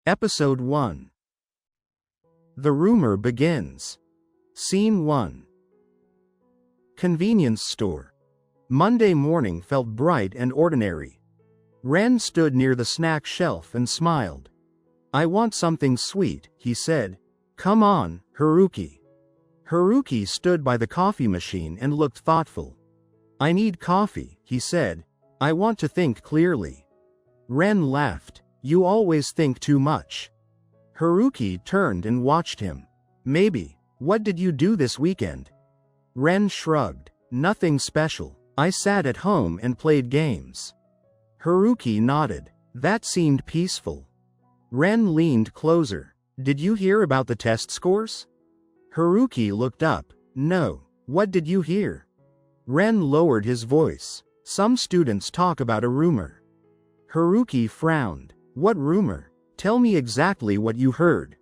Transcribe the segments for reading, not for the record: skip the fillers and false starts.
Episode 1. The rumor begins. Scene 1. Convenience store. Monday morning felt bright and ordinary. Ren stood near the snack shelf and smiled. "I want something sweet," he said. "Come on, Haruki." Haruki stood by the coffee machine and looked thoughtful. "I need coffee," he said. "I want to think clearly." Ren laughed. "You always think too much." Haruki turned and watched him. "Maybe. What did you do this weekend?" Ren shrugged. "Nothing special. I sat at home and played games." Haruki nodded. That seemed peaceful. Ren leaned closer. "Did you hear about the test scores?" Haruki looked up. "No. What did you hear?" Ren lowered his voice. "Some students talk about a rumor." Haruki frowned. "What rumor? Tell me exactly what you heard."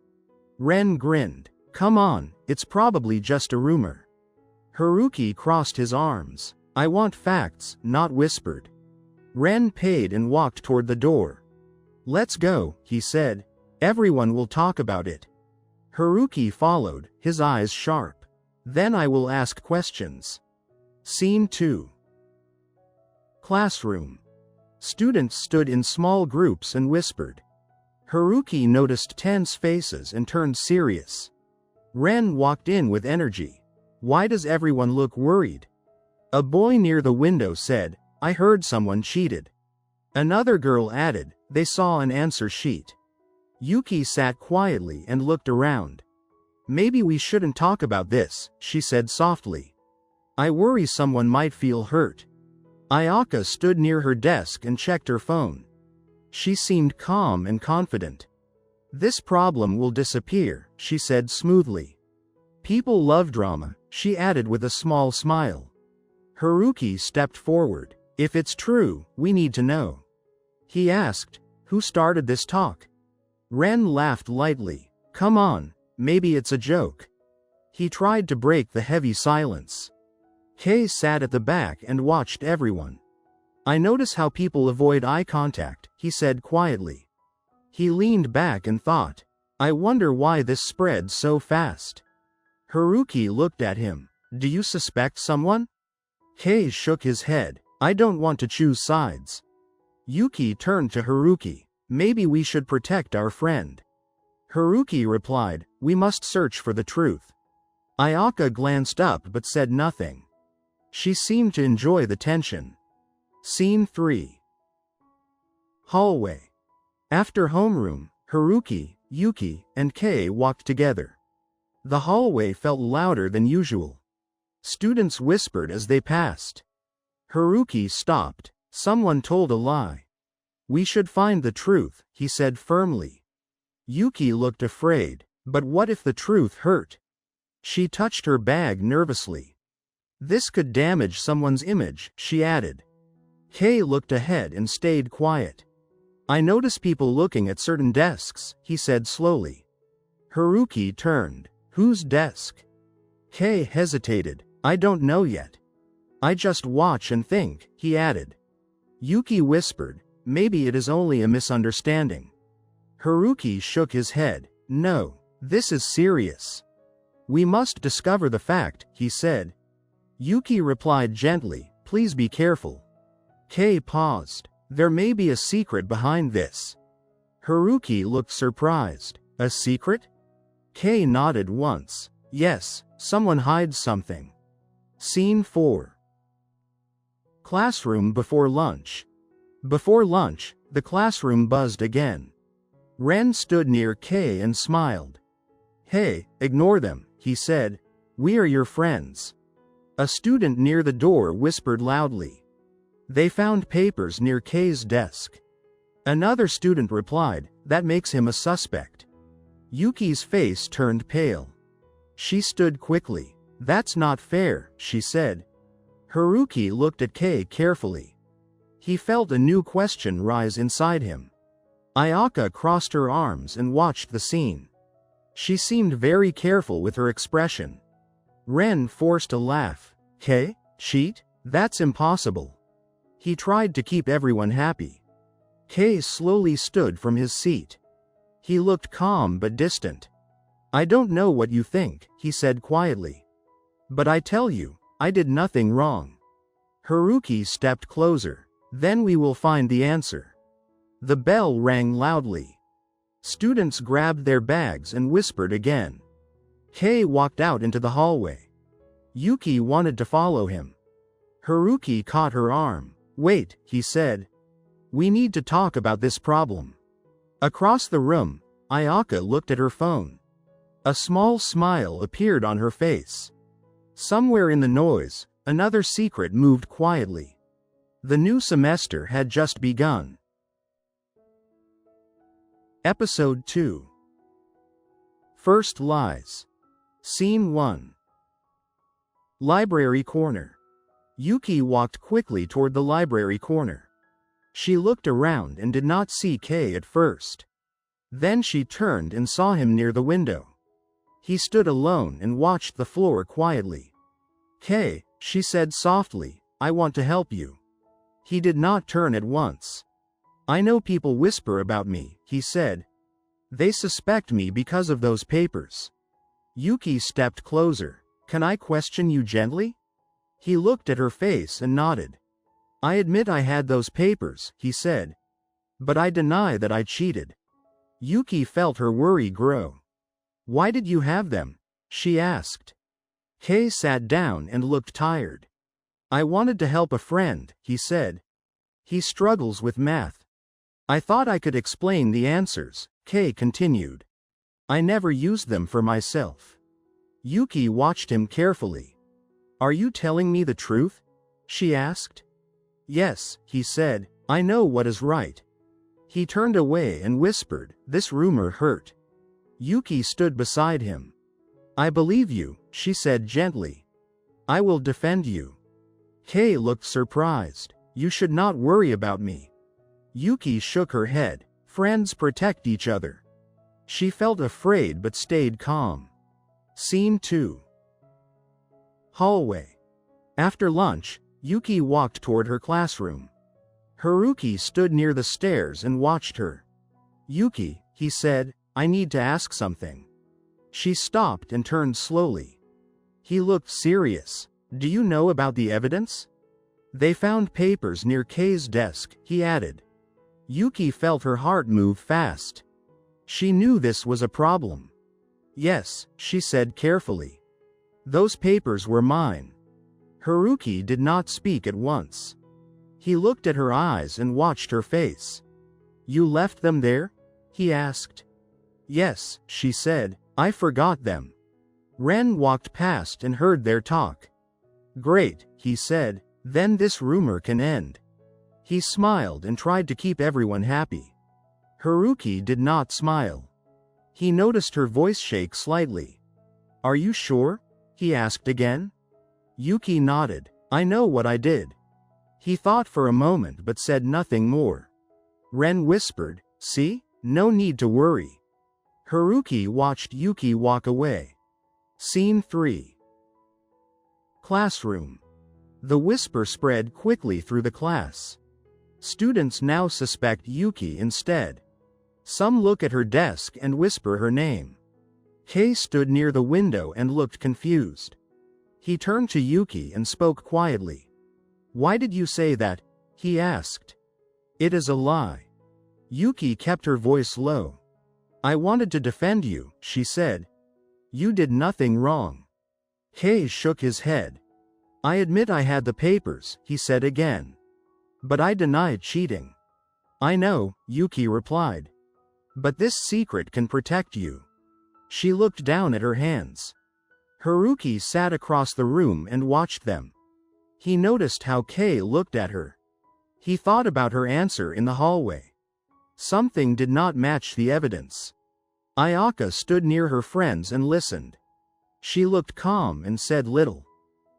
Ren grinned. "Come on, it's probably just a rumor." Haruki crossed his arms. "I want facts, not whispered." Ren paid and walked toward the door. "Let's go," he said. "Everyone will talk about it." Haruki followed, his eyes sharp. "Then I will ask questions." Scene 2. Classroom. Students stood in small groups and whispered. Haruki noticed tense faces and turned serious. Ren walked in with energy. "Why does everyone look worried?" A boy near the window said, "I heard someone cheated." Another girl added, "They saw an answer sheet." Yuki sat quietly and looked around. "Maybe we shouldn't talk about this," she said softly. "I worry someone might feel hurt." Ayaka stood near her desk and checked her phone. She seemed calm and confident. "This problem will disappear," she said smoothly. "People love drama," she added with a small smile. Haruki stepped forward. "If it's true, we need to know." He asked, "Who started this talk?" Ren laughed lightly. "Come on, maybe it's a joke." He tried to break the heavy silence. Kei sat at the back and watched everyone. "I notice how people avoid eye contact," he said quietly. He leaned back and thought, "I wonder why this spread so fast." Haruki looked at him. "Do you suspect someone?" Kei shook his head. "I don't want to choose sides." Yuki turned to Haruki. "Maybe we should protect our friend." Haruki replied, "We must search for the truth." Ayaka glanced up but said nothing. She seemed to enjoy the tension. Scene 3. Hallway. After homeroom, Haruki, Yuki, and Kei walked together. The hallway felt louder than usual. Students whispered as they passed. Haruki stopped. "Someone told a lie." "We should find the truth," he said firmly. Yuki looked afraid. "But what if the truth hurt?" She touched her bag nervously. "This could damage someone's image," she added. Kei looked ahead and stayed quiet. "I notice people looking at certain desks," he said slowly. Haruki turned. "Whose desk?" Kei hesitated. "I don't know yet." "I just watch and think," he added. Yuki whispered, "Maybe it is only a misunderstanding." Haruki shook his head. "No, this is serious. We must discover the fact," he said. Yuki replied gently, "Please be careful." Kei paused. "There may be a secret behind this." Haruki looked surprised. "A secret?" Kei nodded once. "Yes, someone hides something." Scene 4. Classroom before lunch. Before lunch, the classroom buzzed again. Ren stood near Kei and smiled. "Hey, ignore them," he said. "We are your friends." A student near the door whispered loudly. They found papers near Kei's desk. Another student replied, "That makes him a suspect." Yuki's face turned pale. She stood quickly. "That's not fair," she said. Haruki looked at Kei carefully. He felt a new question rise inside him. Ayaka crossed her arms and watched the scene. She seemed very careful with her expression. Ren forced a laugh. "Kei? Cheat? That's impossible." He tried to keep everyone happy. Kei slowly stood from his seat. He looked calm but distant. I don't know what you think, he said quietly. But I tell you, I did nothing wrong. Haruki stepped closer. Then we will find the answer. The bell rang loudly. Students grabbed their bags and whispered again. Kei walked out into the hallway. Yuki wanted to follow him. Haruki caught her arm. Wait, he said. We need to talk about this problem. Across the room, Ayaka looked at her phone. A small smile appeared on her face. Somewhere in the noise, another secret moved quietly. The new semester had just begun. Episode 2. First Lies. Scene 1. Library corner. Yuki walked quickly toward the library corner. She looked around and did not see Kei at first. Then she turned and saw him near the window. He stood alone and watched the floor quietly. Kei, she said softly, I want to help you. He did not turn at once. I know people whisper about me, he said. They suspect me because of those papers. Yuki stepped closer. Can I question you gently? He looked at her face and nodded. I admit I had those papers, he said. But I deny that I cheated. Yuki felt her worry grow. Why did you have them? She asked. Kei sat down and looked tired. I wanted to help a friend, he said. He struggles with math. I thought I could explain the answers, Kei continued. I never used them for myself. Yuki watched him carefully. Are you telling me the truth? She asked. Yes, he said, I know what is right. He turned away and whispered, this rumor hurt. Yuki stood beside him. I believe you, she said gently. I will defend you. Kei looked surprised. You should not worry about me. Yuki shook her head. Friends protect each other. She felt afraid but stayed calm. Scene 2. Hallway. After lunch, Yuki walked toward her classroom. Haruki stood near the stairs and watched her. Yuki, he said, I need to ask something. She stopped and turned slowly. He looked serious. Do you know about the evidence? They found papers near Kei's desk, he added. Yuki felt her heart move fast. She knew this was a problem. Yes, she said carefully. Those papers were mine. Haruki did not speak at once. He looked at her eyes and watched her face. You left them there? He asked. Yes, she said, I forgot them. Ren walked past and heard their talk. Great, he said, then this rumor can end. He smiled and tried to keep everyone happy. Haruki did not smile. He noticed her voice shake slightly. Are you sure? He asked again. Yuki nodded. I know what I did. He thought for a moment but said nothing more. Ren whispered, see? No need to worry. Haruki watched Yuki walk away. Scene 3. Classroom. The whisper spread quickly through the class. Students now suspect Yuki instead. Some look at her desk and whisper her name. Kei stood near the window and looked confused. He turned to Yuki and spoke quietly. Why did you say that? He asked. It is a lie. Yuki kept her voice low. I wanted to defend you, she said. You did nothing wrong. Kei shook his head. I admit I had the papers, he said again. But I denied cheating. I know, Yuki replied. But this secret can protect you. She looked down at her hands. Haruki sat across the room and watched them. He noticed how Kei looked at her. He thought about her answer in the hallway. Something did not match the evidence. Ayaka stood near her friends and listened. She looked calm and said little.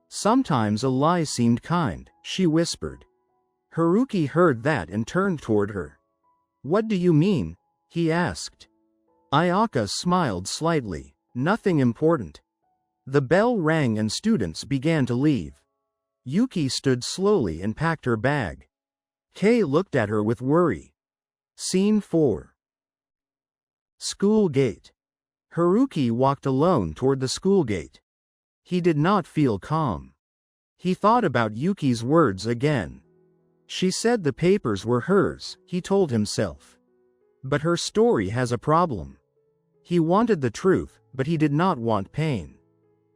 Sometimes a lie seemed kind, she whispered. Haruki heard that and turned toward her. What do you mean? He asked. Ayaka smiled slightly. Nothing important. The bell rang and students began to leave. Yuki stood slowly and packed her bag. Kei looked at her with worry. Scene 4. School gate. Haruki walked alone toward the school gate. He did not feel calm. He thought about Yuki's words again. She said the papers were hers, he told himself. But her story has a problem. He wanted the truth, but he did not want pain.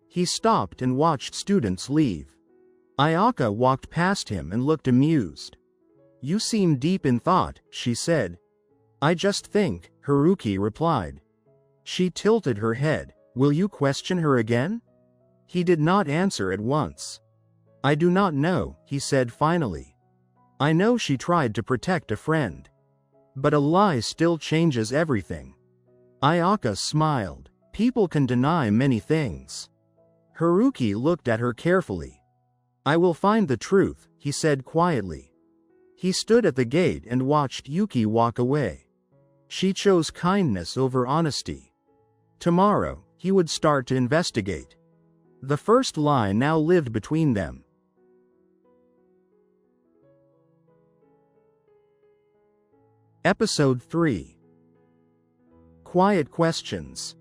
He stopped and watched students leave. Ayaka walked past him and looked amused. You seem deep in thought, she said. I just think, Haruki replied. She tilted her head. Will you question her again? He did not answer at once. I do not know, he said finally. I know she tried to protect a friend. But a lie still changes everything. Ayaka smiled. People can deny many things. Haruki looked at her carefully. I will find the truth, he said quietly. He stood at the gate and watched Yuki walk away. She chose kindness over honesty. Tomorrow, he would start to investigate. The first lie now lived between them. Episode 3. Quiet Questions.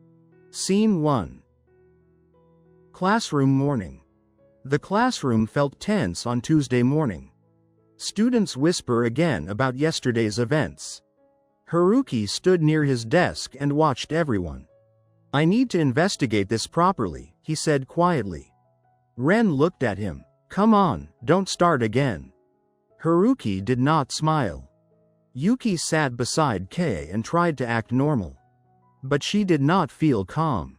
Scene 1. Classroom morning. The classroom felt tense on Tuesday morning. Students whisper again about yesterday's events. Haruki stood near his desk and watched everyone. I need to investigate this properly, he said quietly. Ren looked at him. Come on, don't start again. Haruki did not smile. Yuki sat beside Kei and tried to act normal. But she did not feel calm.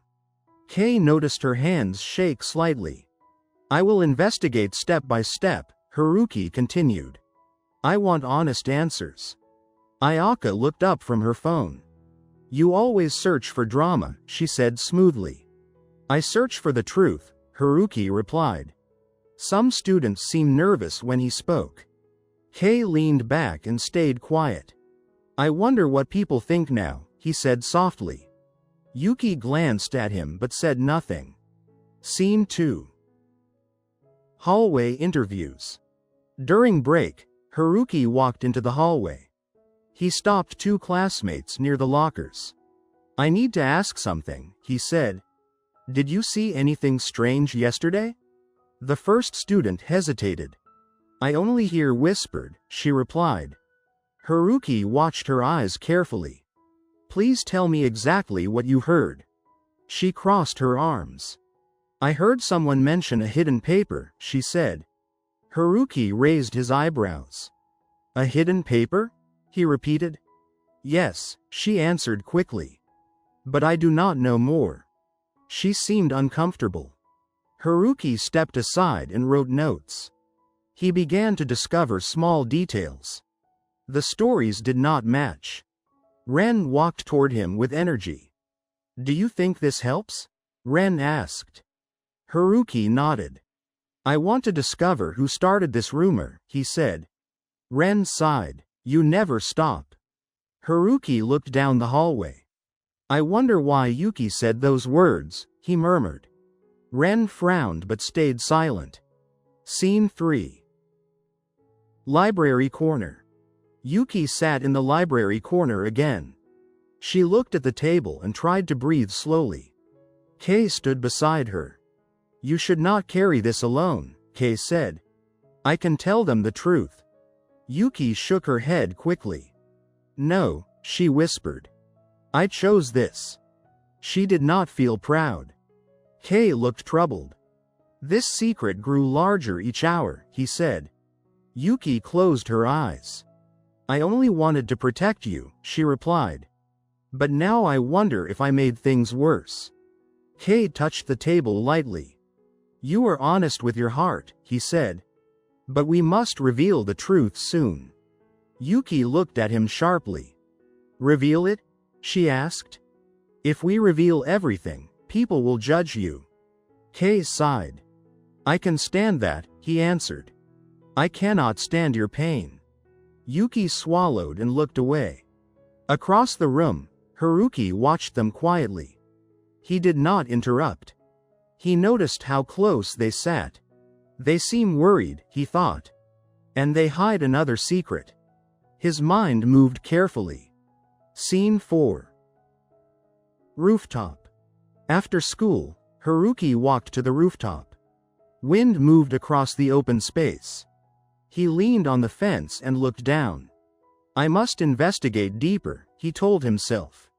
Kei noticed her hands shake slightly. I will investigate step by step, Haruki continued. I want honest answers. Ayaka looked up from her phone. You always search for drama, she said smoothly. I search for the truth, Haruki replied. Some students seemed nervous when he spoke. Kei leaned back and stayed quiet. I wonder what people think now, he said softly. Yuki glanced at him but said nothing. Scene 2. Hallway interviews. During break, Haruki walked into the hallway. He stopped two classmates near the lockers. I need to ask something, he said. Did you see anything strange yesterday? The first student hesitated. I only hear whispered, she replied. Haruki watched her eyes carefully. Please tell me exactly what you heard. She crossed her arms. I heard someone mention a hidden paper, she said. Haruki raised his eyebrows. A hidden paper? He repeated. Yes, she answered quickly. But I do not know more. She seemed uncomfortable. Haruki stepped aside and wrote notes. He began to discover small details. The stories did not match. Ren walked toward him with energy. Do you think this helps? Ren asked. Haruki nodded. I want to discover who started this rumor, he said. Ren sighed. You never stop. Haruki looked down the hallway. I wonder why Yuki said those words, he murmured. Ren frowned but stayed silent. Scene 3. Library corner. Yuki sat in the library corner again. She looked at the table and tried to breathe slowly. Kei stood beside her. You should not carry this alone, Kei said. I can tell them the truth. Yuki shook her head quickly. No, she whispered. I chose this. She did not feel proud. Kei looked troubled. This secret grew larger each hour, he said. Yuki closed her eyes. I only wanted to protect you, she replied. But now I wonder if I made things worse. Kei touched the table lightly. You are honest with your heart, he said. But we must reveal the truth soon. Yuki looked at him sharply. Reveal it? She asked. If we reveal everything, people will judge you. Kei sighed. I can stand that, he answered. I cannot stand your pain. Yuki swallowed and looked away. Across the room, Haruki watched them quietly. He did not interrupt. He noticed how close they sat. They seem worried, he thought. And they hide another secret. His mind moved carefully. Scene 4. Rooftop. After school, Haruki walked to the rooftop. Wind moved across the open space. He leaned on the fence and looked down. I must investigate deeper, he told himself.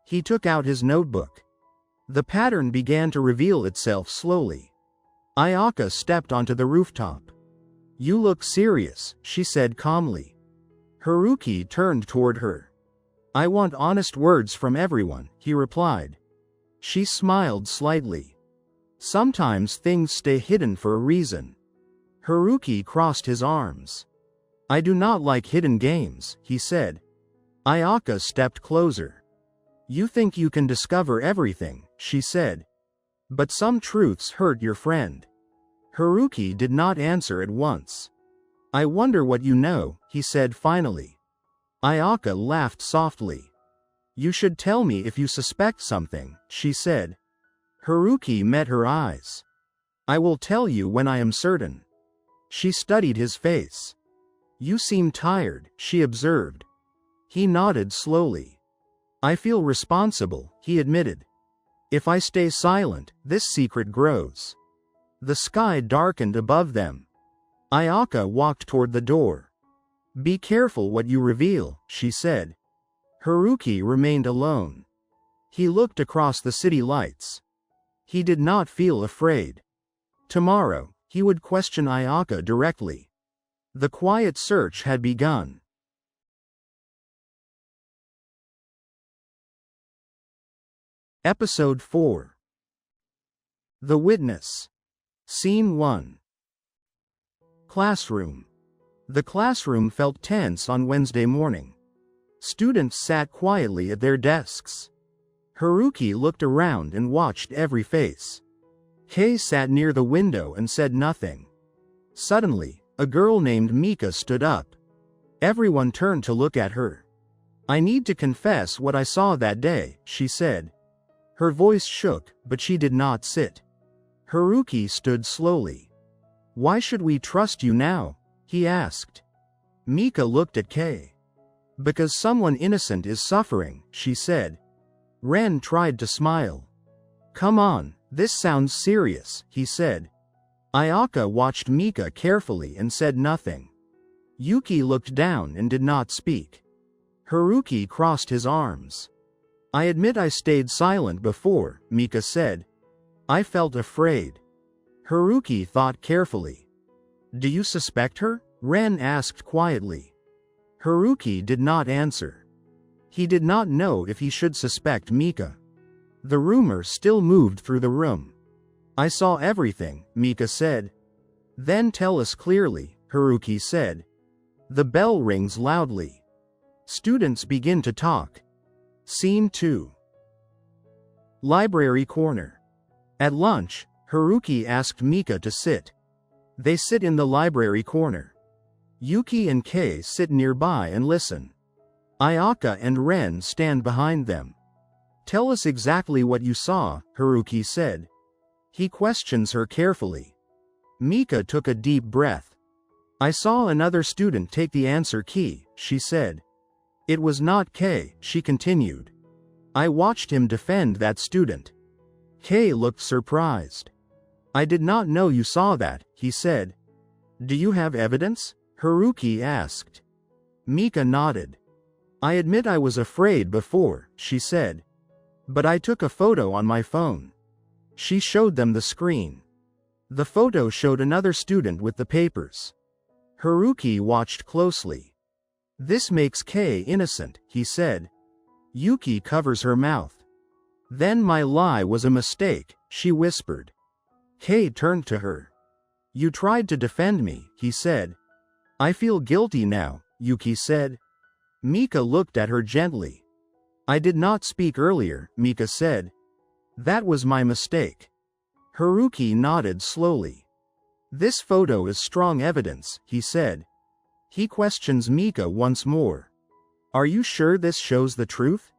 He took out his notebook. The pattern began to reveal itself slowly. Ayaka stepped onto the rooftop. You look serious, she said calmly. Haruki turned toward her. I want honest words from everyone, he replied. She smiled slightly. Sometimes things stay hidden for a reason. Haruki crossed his arms. I do not like hidden games, he said. Ayaka stepped closer. You think you can discover everything, she said. But some truths hurt your friend. Haruki did not answer at once. I wonder what you know, he said finally. Ayaka laughed softly. You should tell me if you suspect something, she said. Haruki met her eyes. I will tell you when I am certain. She studied his face. You seem tired, she observed. He nodded slowly. I feel responsible, he admitted. If I stay silent, this secret grows. The sky darkened above them. Ayaka walked toward the door. Be careful what you reveal, she said. Haruki remained alone. He looked across the city lights. He did not feel afraid. Tomorrow, he would question Ayaka directly. The quiet search had begun. Episode 4. The Witness. Scene 1. Classroom. The classroom felt tense on Wednesday morning. Students sat quietly at their desks. Haruki looked around and watched every face. Kei sat near the window and said nothing. Suddenly, a girl named Mika stood up. Everyone turned to look at her. I need to confess what I saw that day, she said. Her voice shook, but she did not sit. Haruki stood slowly. Why should we trust you now? He asked. Mika looked at Kei. Because someone innocent is suffering, she said. Ren tried to smile. Come on, this sounds serious, he said. Ayaka watched Mika carefully and said nothing. Yuki looked down and did not speak. Haruki crossed his arms. I admit I stayed silent before, Mika said. I felt afraid. Haruki thought carefully. Do you suspect her? Ren asked quietly. Haruki did not answer. He did not know if he should suspect Mika. The rumor still moved through the room. I saw everything, Mika said. Then tell us clearly, Haruki said. The bell rings loudly. Students begin to talk. Scene 2. Library corner. At lunch, Haruki asked Mika to sit. They sit in the library corner. Yuki and Kei sit nearby and listen. Ayaka and Ren stand behind them. Tell us exactly what you saw, Haruki said. He questions her carefully. Mika took a deep breath. I saw another student take the answer key, she said. It was not Kei, she continued. I watched him defend that student. Kei looked surprised. I did not know you saw that, he said. Do you have evidence? Haruki asked. Mika nodded. I admit I was afraid before, she said. But I took a photo on my phone. She showed them the screen. The photo showed another student with the papers. Haruki watched closely. This makes Kei innocent, he said. Yuki covers her mouth. Then my lie was a mistake, she whispered. Kei turned to her. You tried to defend me, he said. I feel guilty now, Yuki said. Mika looked at her gently. I did not speak earlier, Mika said. That was my mistake. Haruki nodded slowly. This photo is strong evidence, he said. He questions Mika once more. Are you sure this shows the truth?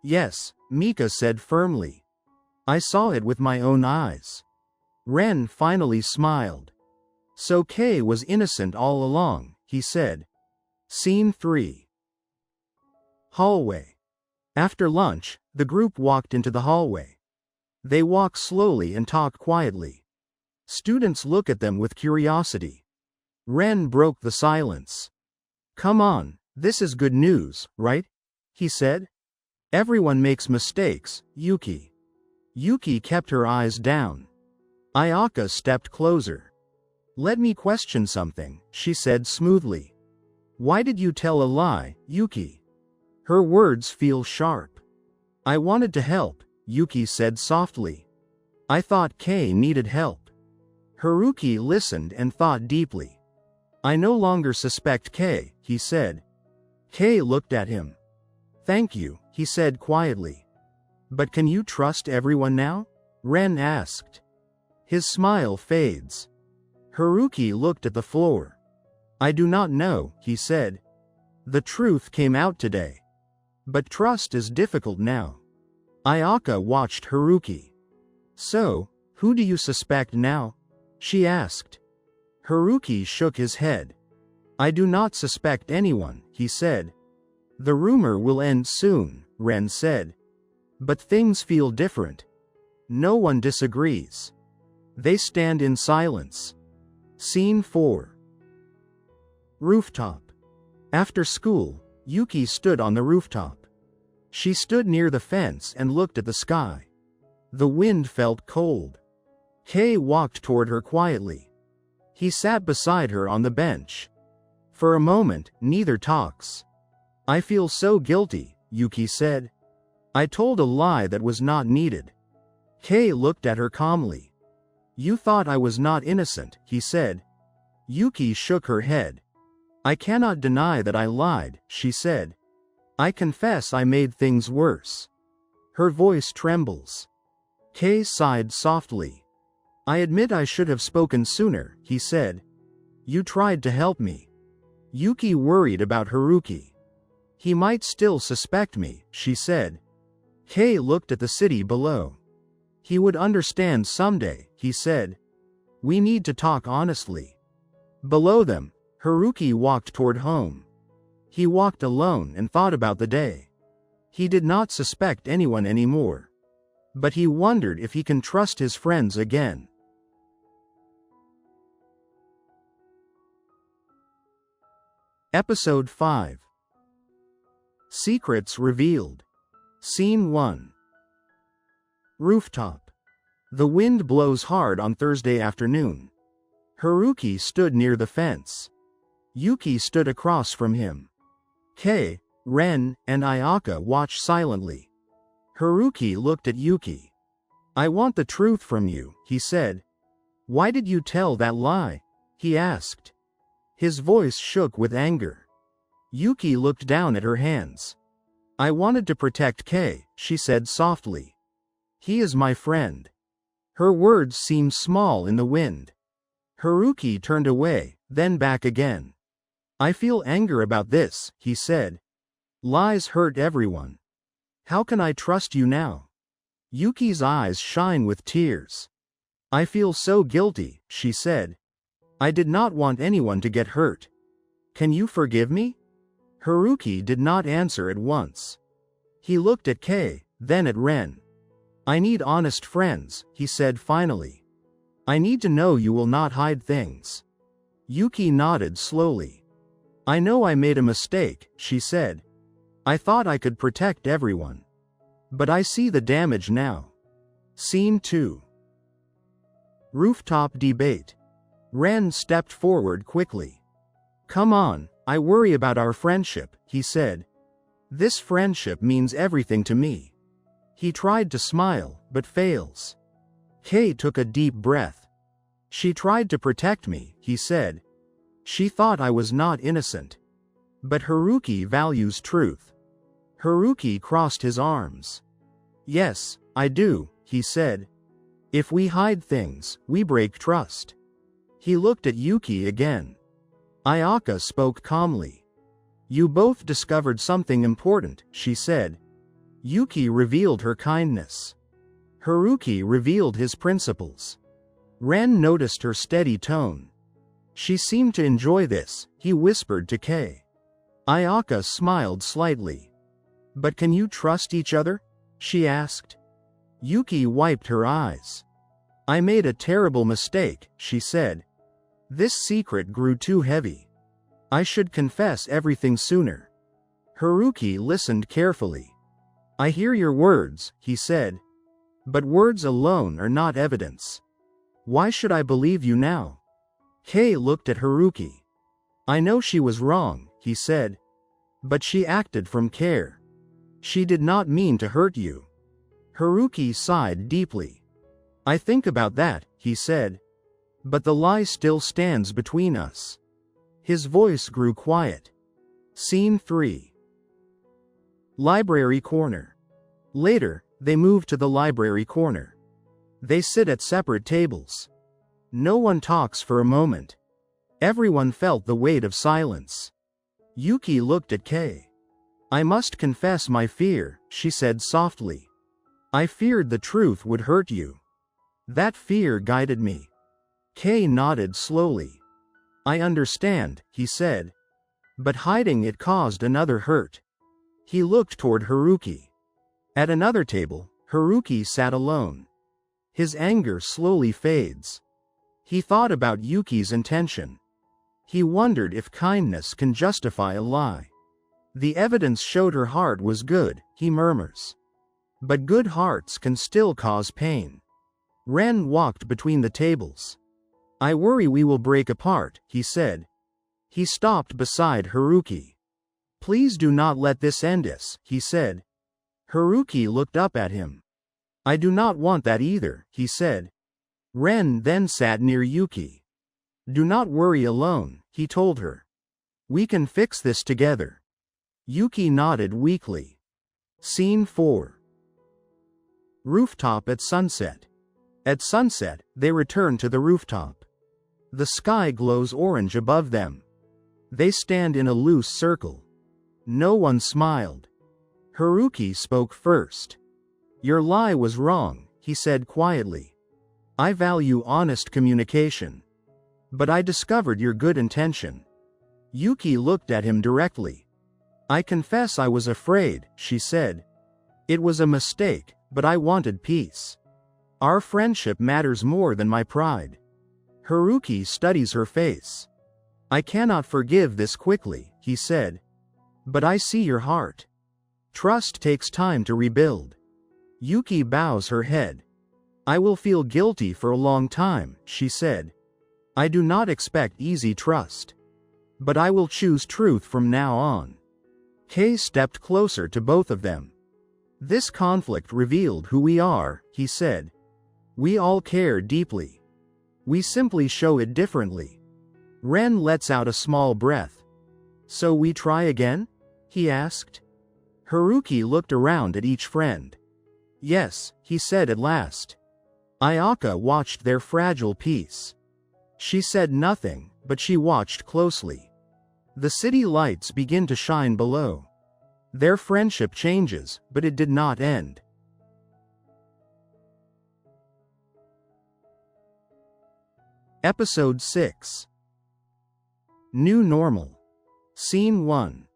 Yes, Mika said firmly. I saw it with my own eyes. Ren finally smiled. So Kei was innocent all along, he said. Scene 3. Hallway. After lunch, the group walked into the hallway. They walk slowly and talk quietly. Students look at them with curiosity. Ren broke the silence. "Come on, this is good news, right?" he said. "Everyone makes mistakes, Yuki." Yuki kept her eyes down. Ayaka stepped closer. "Let me question something," she said smoothly. "Why did you tell a lie, Yuki?" Her words feel sharp. "I wanted to help," Yuki said softly. "I thought Kei needed help." Haruki listened and thought deeply. "I no longer suspect Kei," he said. Kei looked at him. "Thank you," he said quietly. "But can you trust everyone now?" Ren asked. His smile fades. Haruki looked at the floor. "I do not know," he said. "The truth came out today. But trust is difficult now." Ayaka watched Haruki. "So, who do you suspect now?" she asked. Haruki shook his head. "I do not suspect anyone," he said. "The rumor will end soon," Ren said. "But things feel different." No one disagrees. They stand in silence. Scene 4. Rooftop. After school, Yuki stood on the rooftop. She stood near the fence and looked at the sky. The wind felt cold. Kei walked toward her quietly. He sat beside her on the bench. For a moment, neither talks. "I feel so guilty," Yuki said. "I told a lie that was not needed." Kei looked at her calmly. "You thought I was not innocent," he said. Yuki shook her head. "I cannot deny that I lied," she said. "I confess I made things worse." Her voice trembles. Kei sighed softly. "I admit I should have spoken sooner," he said. "You tried to help me." Yuki worried about Haruki. "He might still suspect me," she said. Kei looked at the city below. "He would understand someday," he said. "We need to talk honestly." Below them, Haruki walked toward home. He walked alone and thought about the day. He did not suspect anyone anymore. But he wondered if he can trust his friends again. Episode 5. Secrets Revealed. Scene 1. Rooftop. The wind blows hard on Thursday afternoon. Haruki stood near the fence. Yuki stood across from him. Kei, Ren, and Ayaka watched silently. Haruki looked at Yuki. "I want the truth from you," he said. "Why did you tell that lie?" he asked. His voice shook with anger. Yuki looked down at her hands. "I wanted to protect Kei," she said softly. "He is my friend." Her words seemed small in the wind. Haruki turned away, then back again. "I feel anger about this," he said. "Lies hurt everyone. How can I trust you now?" Yuki's eyes shine with tears. "I feel so guilty," she said. "I did not want anyone to get hurt. Can you forgive me?" Haruki did not answer at once. He looked at Kei, then at Ren. "I need honest friends," he said finally. "I need to know you will not hide things." Yuki nodded slowly. "I know I made a mistake," she said. "I thought I could protect everyone. But I see the damage now." Scene 2. Rooftop Debate. Ren stepped forward quickly. "Come on, I worry about our friendship," he said. "This friendship means everything to me." He tried to smile, but fails. Kei took a deep breath. "She tried to protect me," he said. "She thought I was not innocent. But Haruki values truth." Haruki crossed his arms. "Yes, I do," he said. "If we hide things, we break trust." He looked at Yuki again. Ayaka spoke calmly. "You both discovered something important," she said. Yuki revealed her kindness. Haruki revealed his principles. Ren noticed her steady tone. She seemed to enjoy this, he whispered to Kei. Ayaka smiled slightly. But can you trust each other? She asked. Yuki wiped her eyes. I made a terrible mistake, she said. This secret grew too heavy. I should confess everything sooner. Haruki listened carefully. I hear your words, he said. But words alone are not evidence. Why should I believe you now? Kei looked at Haruki. I know she was wrong, he said. But she acted from care. She did not mean to hurt you. Haruki sighed deeply. I think about that, he said. But the lie still stands between us. His voice grew quiet. Scene 3. Library corner. Later, they moved to the library corner. They sit at separate tables. No one talks for a moment. Everyone felt the weight of silence. Yuki looked at Kei. I must confess my fear, she said softly. I feared the truth would hurt you. That fear guided me. Kei nodded slowly. I understand, he said. But hiding it caused another hurt. He looked toward Haruki. At another table, Haruki sat alone. His anger slowly fades. He thought about Yuki's intention. He wondered if kindness can justify a lie. The evidence showed her heart was good, he murmurs. But good hearts can still cause pain. Ren walked between the tables. I worry we will break apart, he said. He stopped beside Haruki. Please do not let this end us, he said. Haruki looked up at him. I do not want that either, he said. Ren then sat near Yuki. Do not worry alone, he told her. We can fix this together. Yuki nodded weakly. Scene 4. Rooftop at sunset. At sunset, they return to the rooftop. The sky glows orange above them. They stand in a loose circle. No one smiled. Haruki spoke first. Your lie was wrong, he said quietly. I value honest communication. But I discovered your good intention. Yuki looked at him directly. I confess I was afraid, she said. It was a mistake, but I wanted peace. Our friendship matters more than my pride. Haruki studies her face. I cannot forgive this quickly, he said. But I see your heart. Trust takes time to rebuild. Yuki bows her head. I will feel guilty for a long time, she said. I do not expect easy trust. But I will choose truth from now on. Kei stepped closer to both of them. This conflict revealed who we are, he said. We all care deeply. We simply show it differently. Ren lets out a small breath. So we try again? He asked. Haruki looked around at each friend. Yes, he said at last. Ayaka watched their fragile peace. She said nothing, but she watched closely. The city lights begin to shine below. Their friendship changes, but it did not end. Episode 6. New Normal. Scene 1.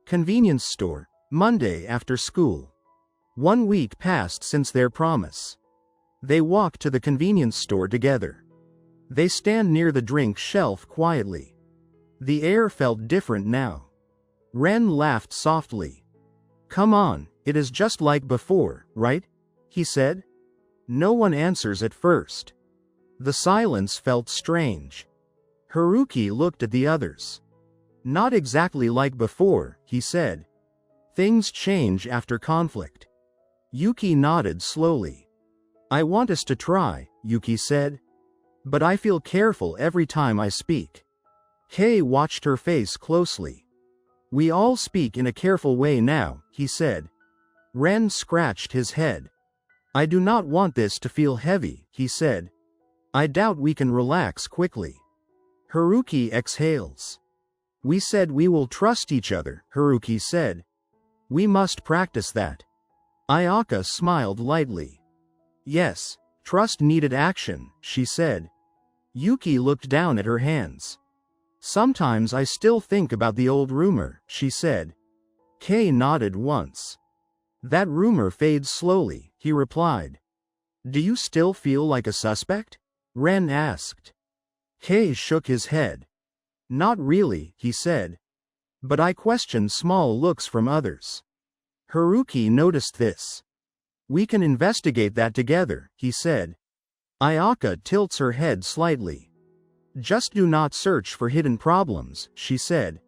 Convenience store, Monday after school. 1 week passed since their promise. They walk to the convenience store together. They stand near the drink shelf quietly. The air felt different now. Ren laughed softly. Come on, it is just like before, right? He said. No one answers at first. The silence felt strange. Haruki looked at the others. Not exactly like before, he said. Things change after conflict. Yuki nodded slowly. I want us to try, Yuki said. But I feel careful every time I speak. Kei watched her face closely. We all speak in a careful way now, he said. Ren scratched his head. I do not want this to feel heavy, he said. I doubt we can relax quickly. Haruki exhales. We said we will trust each other, Haruki said. We must practice that. Ayaka smiled lightly. Yes, trust needed action, she said. Yuki looked down at her hands. Sometimes I still think about the old rumor, she said. Kay nodded once. That rumor fades slowly, he replied. Do you still feel like a suspect? Ren asked. Kay shook his head. Not really, he said. But I question small looks from others. Haruki noticed this. We can investigate that together, he said. Ayaka tilts her head slightly. Just do not search for hidden problems, she said.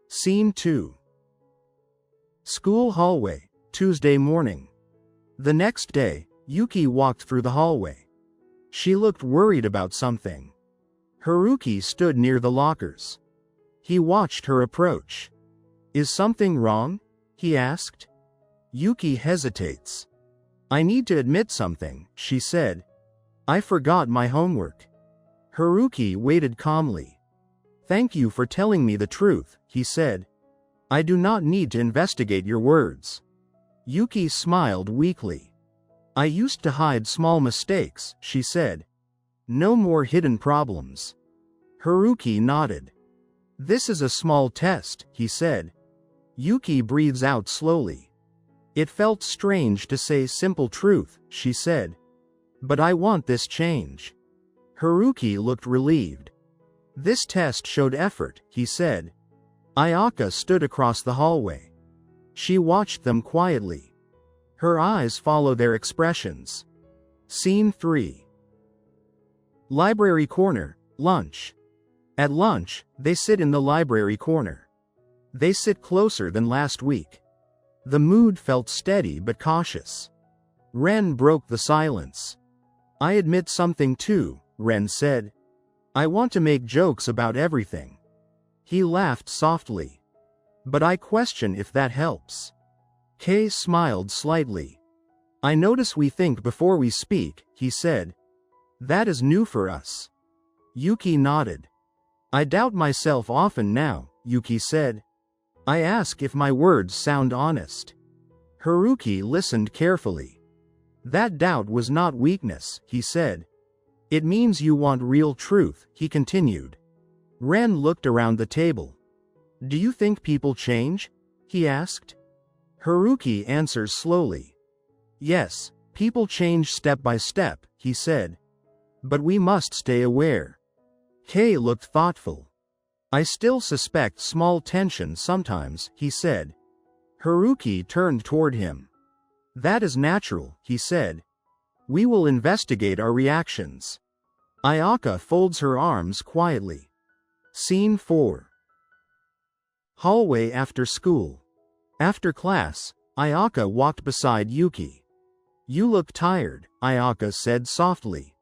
Scene 2. School hallway, Tuesday morning. The next day, Yuki walked through the hallway. She looked worried about something. Haruki stood near the lockers. He watched her approach. Is something wrong? He asked. Yuki hesitates. I need to admit something, she said. I forgot my homework. Haruki waited calmly. Thank you for telling me the truth, he said. I do not need to investigate your words. Yuki smiled weakly. I used to hide small mistakes, she said. No more hidden problems. Haruki nodded. This is a small test, he said. Yuki breathes out slowly. It felt strange to say simple truth, she said. But I want this change. Haruki looked relieved. This test showed effort, he said. Ayaka stood across the hallway. She watched them quietly. Her eyes followed their expressions. Scene 3. Library corner, lunch. At lunch, they sit in the library corner. They sit closer than last week. The mood felt steady but cautious. Ren broke the silence. I admit something too, Ren said. I want to make jokes about everything. He laughed softly. But I question if that helps. Kay smiled slightly. I notice we think before we speak, he said. That is new for us. Yuki nodded. I doubt myself often now, Yuki said. I ask if my words sound honest. Haruki listened carefully. That doubt was not weakness, he said. It means you want real truth, he continued. Ren looked around the table. Do you think people change? He asked. Haruki answers slowly. Yes, people change step by step, he said. But we must stay aware. Kay looked thoughtful. I still suspect small tension sometimes, he said. Haruki turned toward him. That is natural, he said. We will investigate our reactions. Ayaka folds her arms quietly. Scene 4. Hallway after school. After class, Ayaka walked beside Yuki. You look tired, Ayaka said softly.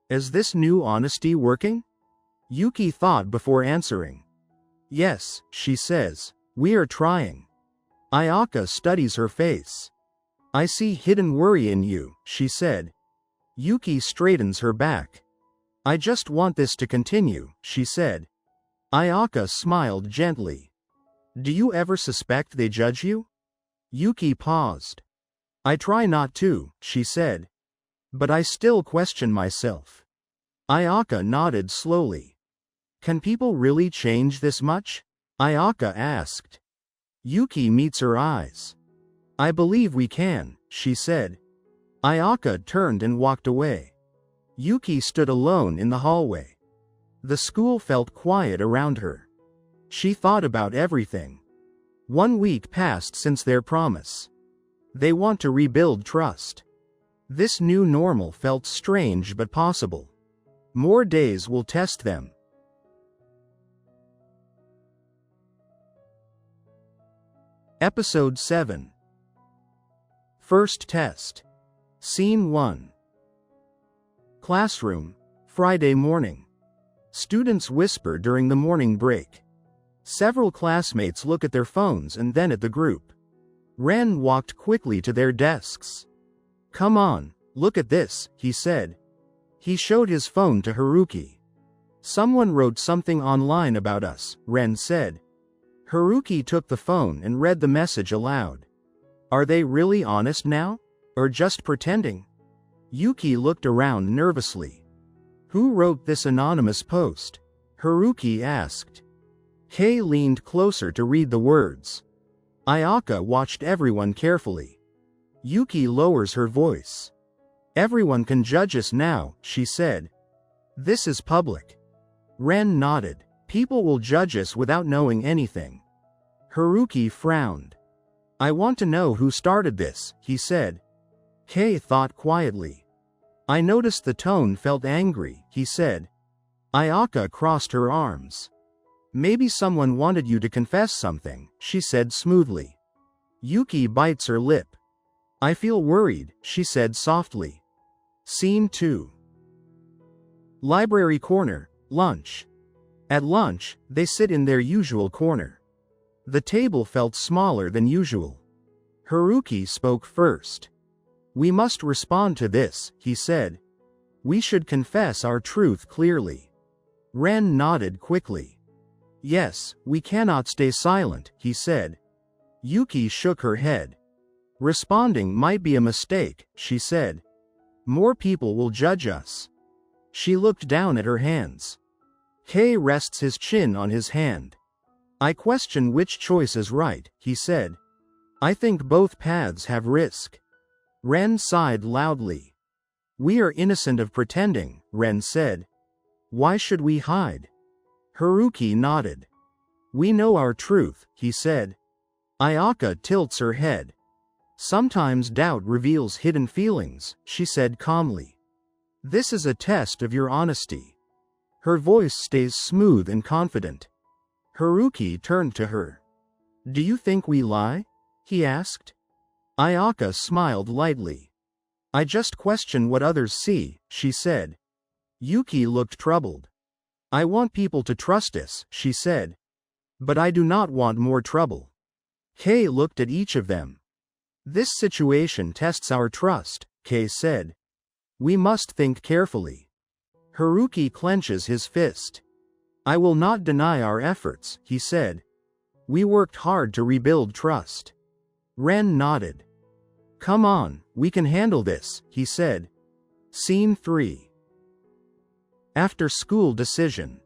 Is this new honesty working? Yuki thought before answering. Yes, she says. We are trying. Ayaka studies her face. I see hidden worry in you, she said. Yuki straightens her back. I just want this to continue, she said. Ayaka smiled gently. Do you ever suspect they judge you? Yuki paused. I try not to, she said. But I still question myself. Ayaka nodded slowly. Can people really change this much? Ayaka asked. Yuki meets her eyes. I believe we can, she said. Ayaka turned and walked away. Yuki stood alone in the hallway. The school felt quiet around her. She thought about everything. 1 week passed since their promise. They want to rebuild trust. This new normal felt strange but possible. More days will test them. Episode 7. First test. Scene 1. Classroom, Friday morning. Students whisper during the morning break. Several classmates look at their phones and then at the group. Ren walked quickly to their desks. Come on, look at this, he said. He showed his phone to Haruki. Someone wrote something online about us, Ren said. Haruki took the phone and read the message aloud. Are they really honest now? Or just pretending? Yuki looked around nervously. Who wrote this anonymous post? Haruki asked. Kay leaned closer to read the words. Ayaka watched everyone carefully. Yuki lowers her voice. Everyone can judge us now, she said. This is public. Ren nodded. People will judge us without knowing anything. Haruki frowned. I want to know who started this, he said. Kei thought quietly. I noticed the tone felt angry, he said. Ayaka crossed her arms. Maybe someone wanted you to confess something, she said smoothly. Yuki bites her lip. I feel worried, she said softly. Scene 2. Library corner, lunch. At lunch, they sit in their usual corner. The table felt smaller than usual. Haruki spoke first. We must respond to this, he said. We should confess our truth clearly. Ren nodded quickly. Yes, we cannot stay silent, he said. Yuki shook her head. Responding might be a mistake, she said. More people will judge us. She looked down at her hands. Kei rests his chin on his hand. I question which choice is right, he said. I think both paths have risk. Ren sighed loudly. We are innocent of pretending, Ren said. Why should we hide? Haruki nodded. We know our truth, he said. Ayaka tilts her head. Sometimes doubt reveals hidden feelings, she said calmly. This is a test of your honesty. Her voice stays smooth and confident. Haruki turned to her. Do you think we lie? He asked. Ayaka smiled lightly. I just question what others see, she said. Yuki looked troubled. I want people to trust us, she said. But I do not want more trouble. Kei looked at each of them. This situation tests our trust, Kei said. We must think carefully. Haruki clenches his fist. I will not deny our efforts, he said. We worked hard to rebuild trust. Ren nodded. Come on, we can handle this, he said. Scene 3. After school decision.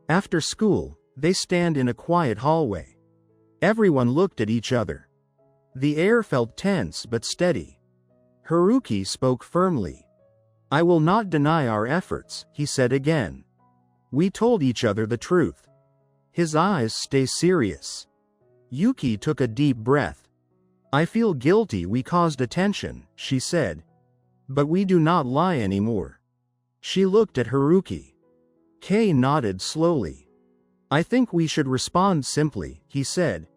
After school, they stand in a quiet hallway. Everyone looked at each other. The air felt tense but steady. Haruki spoke firmly. I will not deny our efforts, he said again. We told each other the truth. His eyes stay serious. Yuki took a deep breath. I feel guilty we caused attention, she said. But we do not lie anymore. She looked at Haruki. Kei nodded slowly. I think we should respond simply, he said.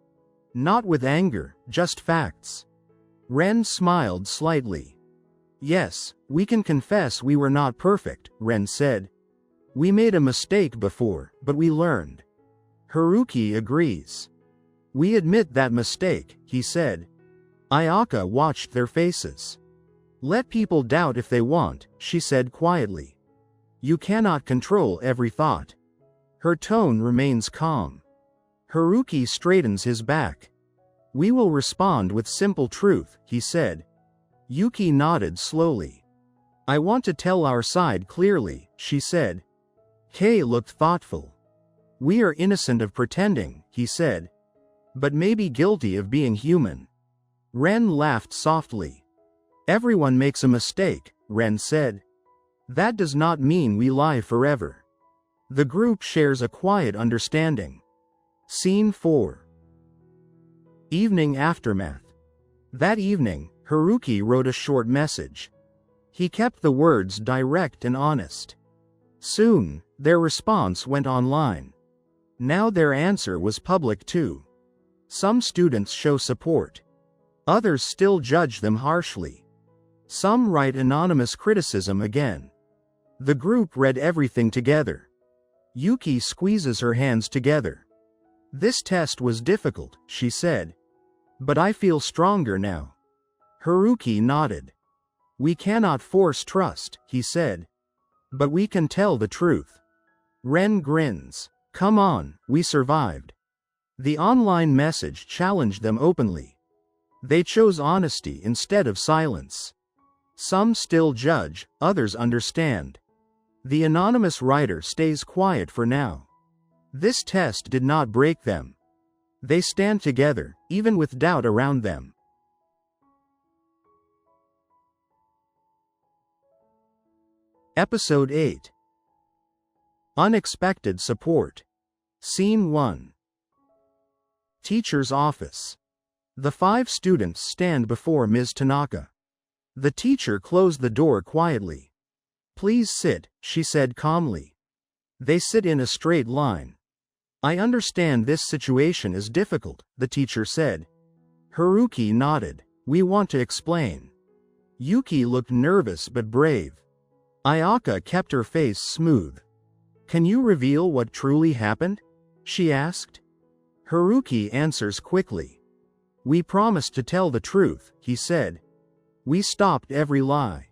Not with anger, just facts. Ren smiled slightly. Yes, we can confess we were not perfect, Ren said. We made a mistake before, but we learned. Haruki agrees. We admit that mistake, he said. Ayaka watched their faces. Let people doubt if they want, she said quietly. You cannot control every thought. Her tone remains calm. Haruki straightens his back. We will respond with simple truth, he said. Yuki nodded slowly. I want to tell our side clearly, she said. Kei looked thoughtful. We are innocent of pretending, he said. But maybe guilty of being human. Ren laughed softly. Everyone makes a mistake, Ren said. That does not mean we lie forever. The group shares a quiet understanding. Scene 4. Evening aftermath. That evening, Haruki wrote a short message. He kept the words direct and honest. Soon, their response went online. Now their answer was public too. Some students show support. Others still judge them harshly. Some write anonymous criticism again. The group read everything together. Yuki squeezes her hands together. This test was difficult, she said. But I feel stronger now. Haruki nodded. We cannot force trust, he said. But we can tell the truth. Ren grins. Come on, we survived. The online message challenged them openly. They chose honesty instead of silence. Some still judge, others understand. The anonymous writer stays quiet for now. This test did not break them. They stand together, even with doubt around them. Episode 8. Unexpected Support. Scene 1. Teacher's Office. The 5 students stand before Ms. Tanaka. The teacher closed the door quietly. "Please sit," she said calmly. They sit in a straight line. "I understand this situation is difficult," the teacher said. Haruki nodded. "We want to explain." Yuki looked nervous but brave. Ayaka kept her face smooth. "Can you reveal what truly happened?" she asked. Haruki answers quickly. "We promised to tell the truth," he said. "We stopped every lie."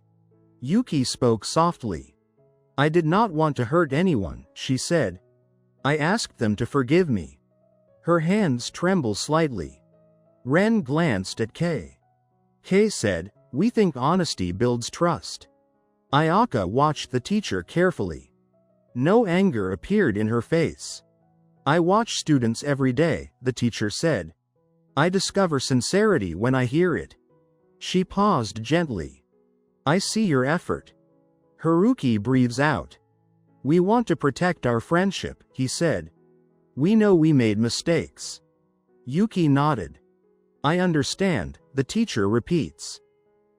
Yuki spoke softly. "I did not want to hurt anyone," she said. "I asked them to forgive me." Her hands tremble slightly. Ren glanced at Kei. Kei said, "We think honesty builds trust." Ayaka watched the teacher carefully. No anger appeared in her face. "I watch students every day," the teacher said. "I discover sincerity when I hear it." She paused gently. "I see your effort." Haruki breathes out. "We want to protect our friendship," he said. "We know we made mistakes." Yuki nodded. "I understand," the teacher repeats.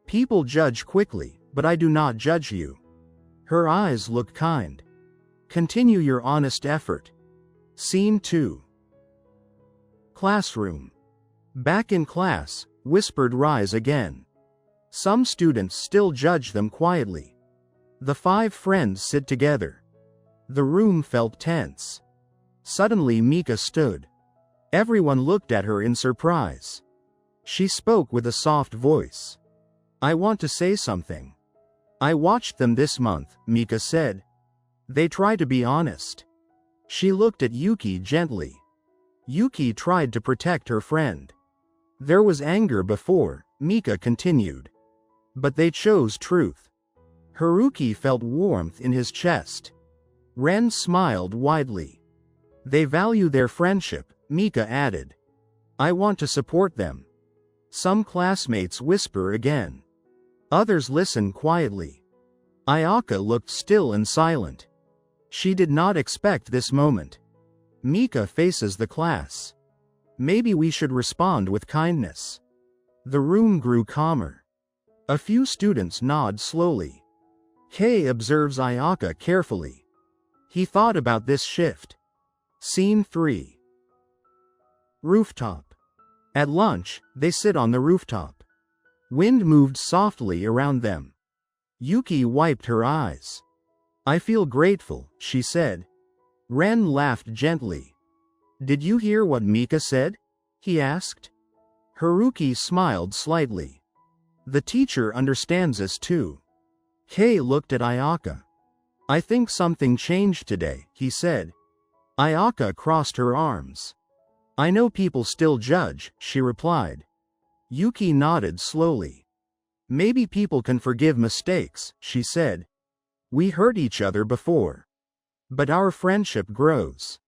"People judge quickly, but I do not judge you." Her eyes look kind. "Continue your honest effort." Scene 2. Classroom. Back in class, whispered rise again. Some students still judge them quietly. The 5 friends sit together. The room felt tense. Suddenly Mika stood. Everyone looked at her in surprise. She spoke with a soft voice. "I want to say something. I watched them this month," Mika said. "They try to be honest." She looked at Yuki gently. Yuki tried to protect her friend. There was anger before, Mika continued. But they chose truth. Haruki felt warmth in his chest. Ren smiled widely. "They value their friendship," Mika added. "I want to support them." Some classmates whisper again. Others listen quietly. Ayaka looked still and silent. She did not expect this moment. Mika faces the class. "Maybe we should respond with kindness." The room grew calmer. A few students nod slowly. Kei observes Ayaka carefully. He thought about this shift. Scene 3. Rooftop. At lunch, they sit on the rooftop. Wind moved softly around them. Yuki wiped her eyes. "I feel grateful," she said. Ren laughed gently. "Did you hear what Mika said?" he asked. Haruki smiled slightly. "The teacher understands us too." Kei looked at Ayaka. "I think something changed today," he said. Ayaka crossed her arms. "I know people still judge," she replied. Yuki nodded slowly. "Maybe people can forgive mistakes," she said. "We hurt each other before. But our friendship grows."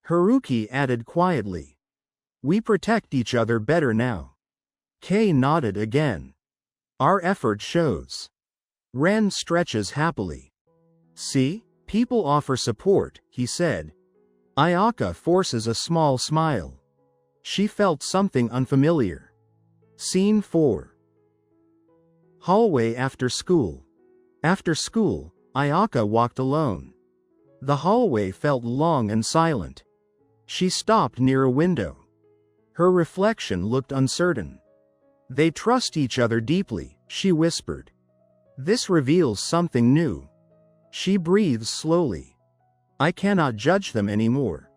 Haruki added quietly. "We protect each other better now." Kei nodded again. "Our effort shows." Ren stretches happily. "See, people offer support," he said. Ayaka forces a small smile. She felt something unfamiliar. Scene 4. Hallway after school. After school, Ayaka walked alone. The hallway felt long and silent. She stopped near a window. Her reflection looked uncertain. "They trust each other deeply," she whispered. "This reveals something new." She breathes slowly. "I cannot judge them anymore."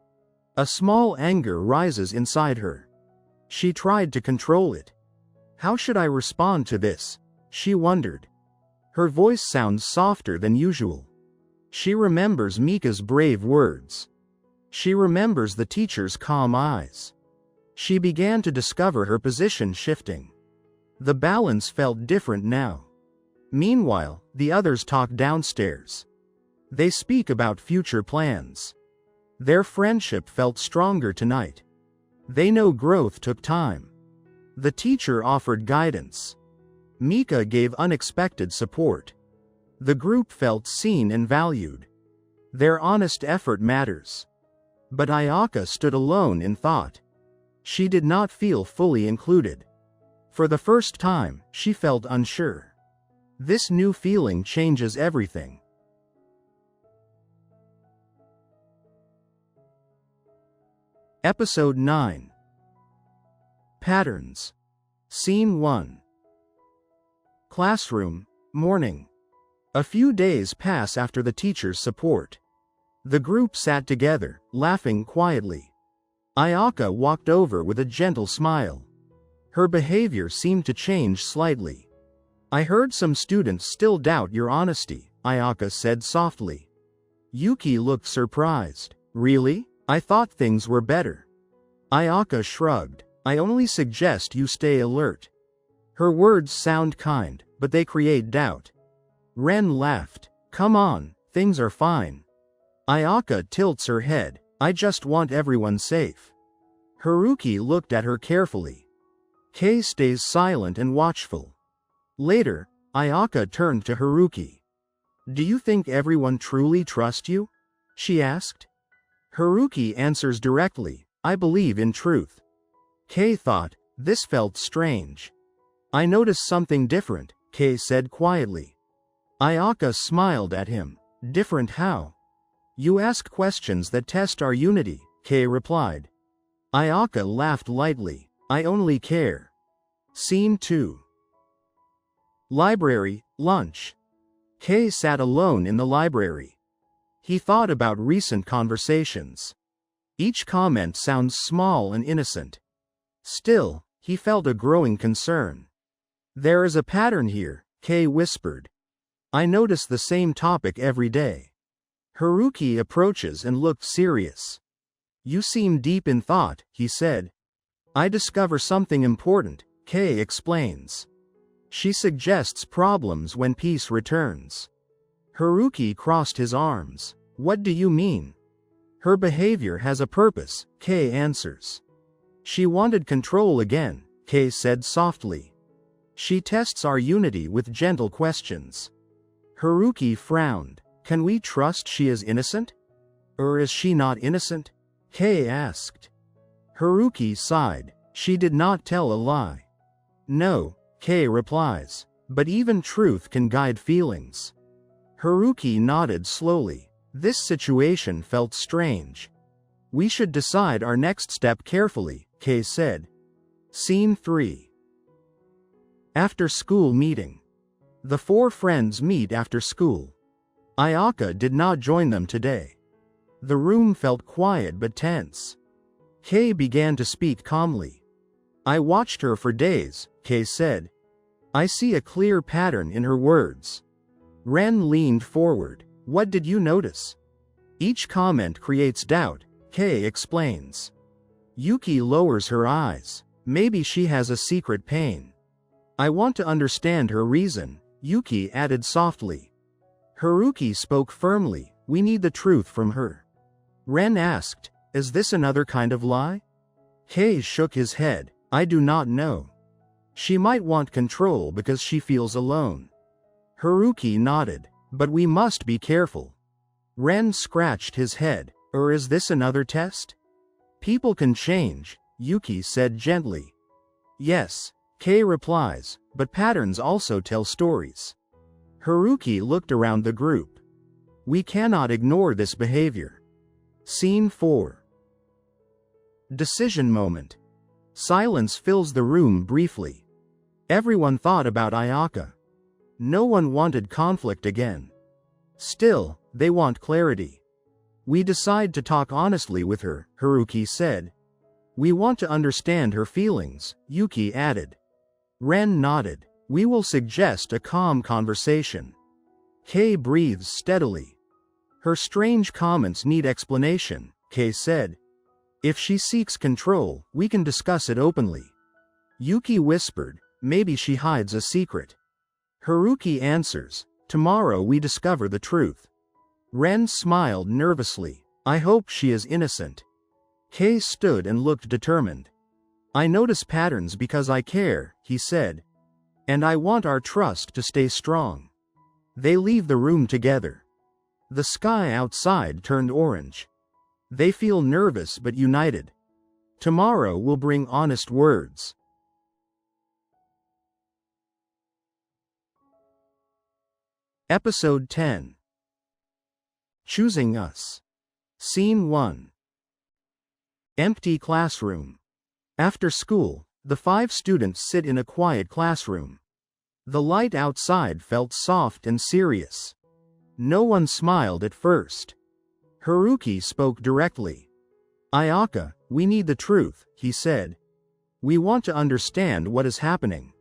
A small anger rises inside her. She tried to control it. "How should I respond to this?" she wondered. Her voice sounds softer than usual. She remembers Mika's brave words. She remembers the teacher's calm eyes. She began to discover her position shifting. The balance felt different now. Meanwhile, the others talk downstairs. They speak about future plans. Their friendship felt stronger tonight. They know growth took time. The teacher offered guidance. Mika gave unexpected support. The group felt seen and valued. Their honest effort matters. But Ayaka stood alone in thought. She did not feel fully included. For the first time, she felt unsure. This new feeling changes everything. Episode 9. Patterns. Scene 1. Classroom, morning. A few days pass after the teacher's support. The group sat together, laughing quietly. Ayaka walked over with a gentle smile. Her behavior seemed to change slightly. I heard some students still doubt your honesty, Ayaka said softly. Yuki looked surprised. Really? I thought things were better. Ayaka shrugged. I only suggest you stay alert. Her words sound kind, but they create doubt. Ren laughed. Come on, things are fine. Ayaka tilts her head. I just want everyone safe. Haruki looked at her carefully. Kei stays silent and watchful. Later, Ayaka turned to Haruki. Do you think everyone truly trusts you? She asked. Haruki answers directly, I believe in truth. Kei thought, this felt strange. I noticed something different, Kei said quietly. Ayaka smiled at him. Different how? You ask questions that test our unity, Kei replied. Ayaka laughed lightly. I only care. Scene 2. Library, lunch. Kei sat alone in the library. He thought about recent conversations. Each comment sounds small and innocent. Still, he felt a growing concern. There is a pattern here, Kei whispered. I notice the same topic every day. Haruki approaches and looked serious. You seem deep in thought, he said. I discover something important, Kei explains. She suggests problems when peace returns. Haruki crossed his arms. What do you mean? Her behavior has a purpose, Kei answers. She wanted control again, Kei said softly. She tests our unity with gentle questions. Haruki frowned. Can we trust she is innocent? Or is she not innocent? Kei asked. Haruki sighed. She did not tell a lie. No, Kei replies. But even truth can guide feelings. Haruki nodded slowly. This situation felt strange. We should decide our next step carefully, Kei said. Scene 3. After school meeting. The four friends meet after school. Ayaka did not join them today. The room felt quiet but tense. Kei began to speak calmly. I watched her for days, Kei said. I see a clear pattern in her words. Ren leaned forward. What did you notice? Each comment creates doubt, Kei explains. Yuki lowers her eyes. Maybe she has a secret pain. I want to understand her reason, Yuki added softly. Haruki spoke firmly. We need the truth from her. Ren asked, is this another kind of lie? Kei shook his head. I do not know. She might want control because she feels alone. Haruki nodded. But we must be careful. Ren scratched his head. Or is this another test? People can change, Yuki said gently. Yes, Kei replies, but patterns also tell stories. Haruki looked around the group. We cannot ignore this behavior. Scene 4. Decision moment. Silence fills the room briefly. Everyone thought about Ayaka. No one wanted conflict again. Still, they want clarity. We decide to talk honestly with her, Haruki said. We want to understand her feelings, Yuki added. Ren nodded. We will suggest a calm conversation. Kei breathes steadily. Her strange comments need explanation, Kei said. If she seeks control, we can discuss it openly. Yuki whispered, maybe she hides a secret. Haruki answers, tomorrow we discover the truth. Ren smiled nervously. I hope she is innocent. Kei stood and looked determined. I notice patterns because I care, he said. And I want our trust to stay strong. They leave the room together. The sky outside turned orange. They feel nervous but united. Tomorrow will bring honest words. Episode 10. Choosing Us. Scene 1. Empty classroom. After school, the 5 students sit in a quiet classroom. The light outside felt soft and serious. No one smiled at first. Haruki spoke directly. Ayaka, we need the truth, he said. We want to understand what is happening.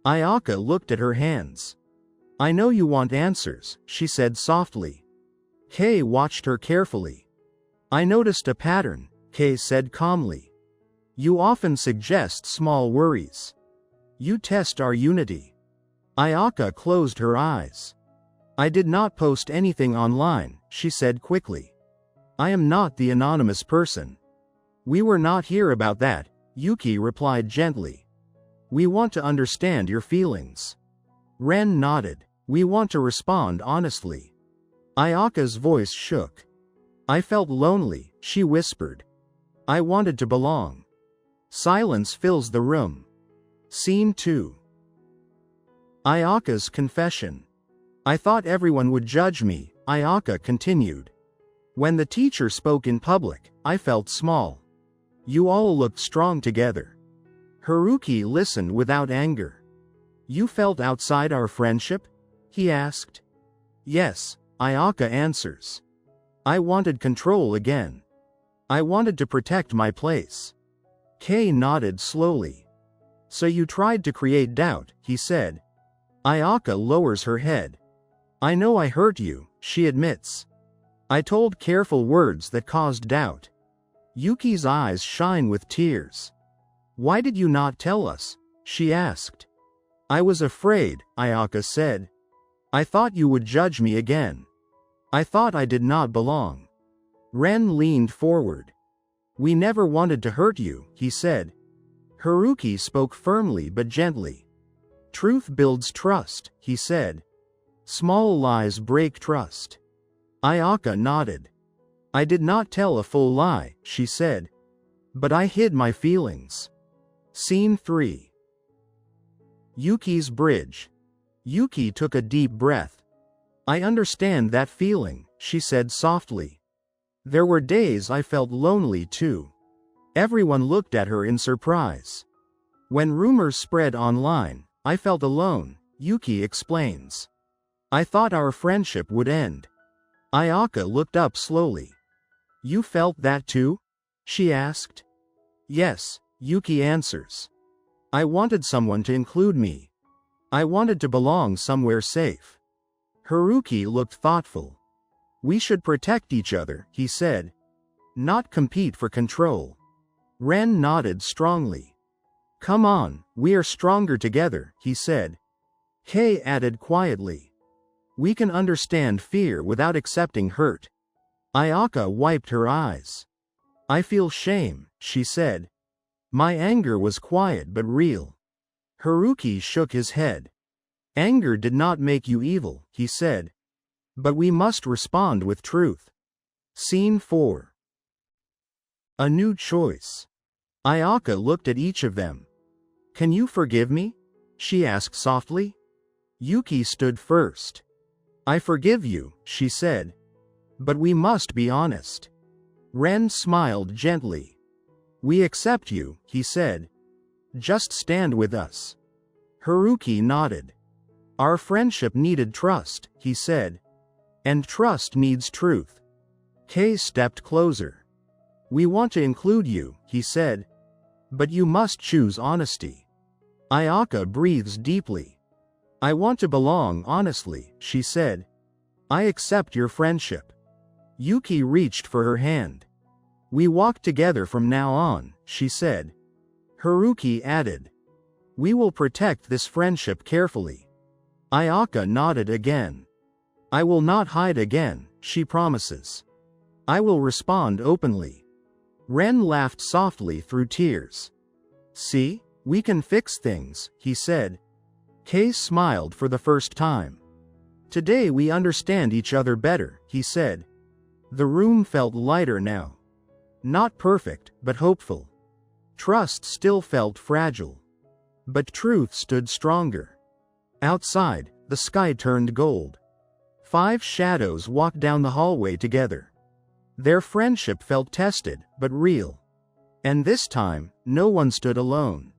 Ayaka looked at her hands. I know you want answers, she said softly. Kei watched her carefully. I noticed a pattern, Kei said calmly. You often suggest small worries. You test our unity. Ayaka closed her eyes. I did not post anything online, she said quickly. I am not the anonymous person. We were not here about that, Yuki replied gently. We want to understand your feelings. Ren nodded. We want to respond honestly. Ayaka's voice shook. I felt lonely, she whispered. I wanted to belong. Silence fills the room. Scene 2. Ayaka's confession. I thought everyone would judge me, Ayaka continued. When the teacher spoke in public, I felt small. You all looked strong together. Haruki listened without anger. You felt outside our friendship? He asked. Yes, Ayaka answers. I wanted control again. I wanted to protect my place. Kei nodded slowly. So you tried to create doubt, he said. Ayaka lowers her head. I know I hurt you, she admits. I told careful words that caused doubt. Yuki's eyes shine with tears. Why did you not tell us? She asked. I was afraid, Ayaka said. I thought you would judge me again. I thought I did not belong. Ren leaned forward. We never wanted to hurt you, he said. Haruki spoke firmly but gently. Truth builds trust, he said. Small lies break trust. Ayaka nodded. I did not tell a full lie, she said. But I hid my feelings. Scene 3. Yuki's bridge. Yuki took a deep breath. I understand that feeling, she said softly. There were days I felt lonely too. Everyone looked at her in surprise. When rumors spread online, I felt alone, Yuki explains. I thought our friendship would end. Ayaka looked up slowly. You felt that too? She asked. Yes, Yuki answers. I wanted someone to include me. I wanted to belong somewhere safe. Haruki looked thoughtful. We should protect each other, he said. Not compete for control. Ren nodded strongly. Come on, we are stronger together, he said. Kei added quietly. We can understand fear without accepting hurt. Ayaka wiped her eyes. I feel shame, she said. My anger was quiet but real. Haruki shook his head. Anger did not make you evil, he said. But we must respond with truth. Scene 4. A new choice. Ayaka looked at each of them. Can you forgive me? She asked softly. Yuki stood first. I forgive you, she said. But we must be honest. Ren smiled gently. We accept you, he said. Just stand with us. Haruki nodded. Our friendship needed trust, he said. And trust needs truth. Kei stepped closer. We want to include you, he said. But you must choose honesty. Ayaka breathes deeply. I want to belong honestly, she said. I accept your friendship. Yuki reached for her hand. We walk together from now on, she said. Haruki added. We will protect this friendship carefully. Ayaka nodded again. I will not hide again, she promises. I will respond openly. Ren laughed softly through tears. See, we can fix things, he said. Kay smiled for the first time. Today we understand each other better, he said. The room felt lighter now. Not perfect, but hopeful. Trust still felt fragile. But truth stood stronger. Outside, the sky turned gold. 5 shadows walked down the hallway together. Their friendship felt tested, but real. And this time, no one stood alone.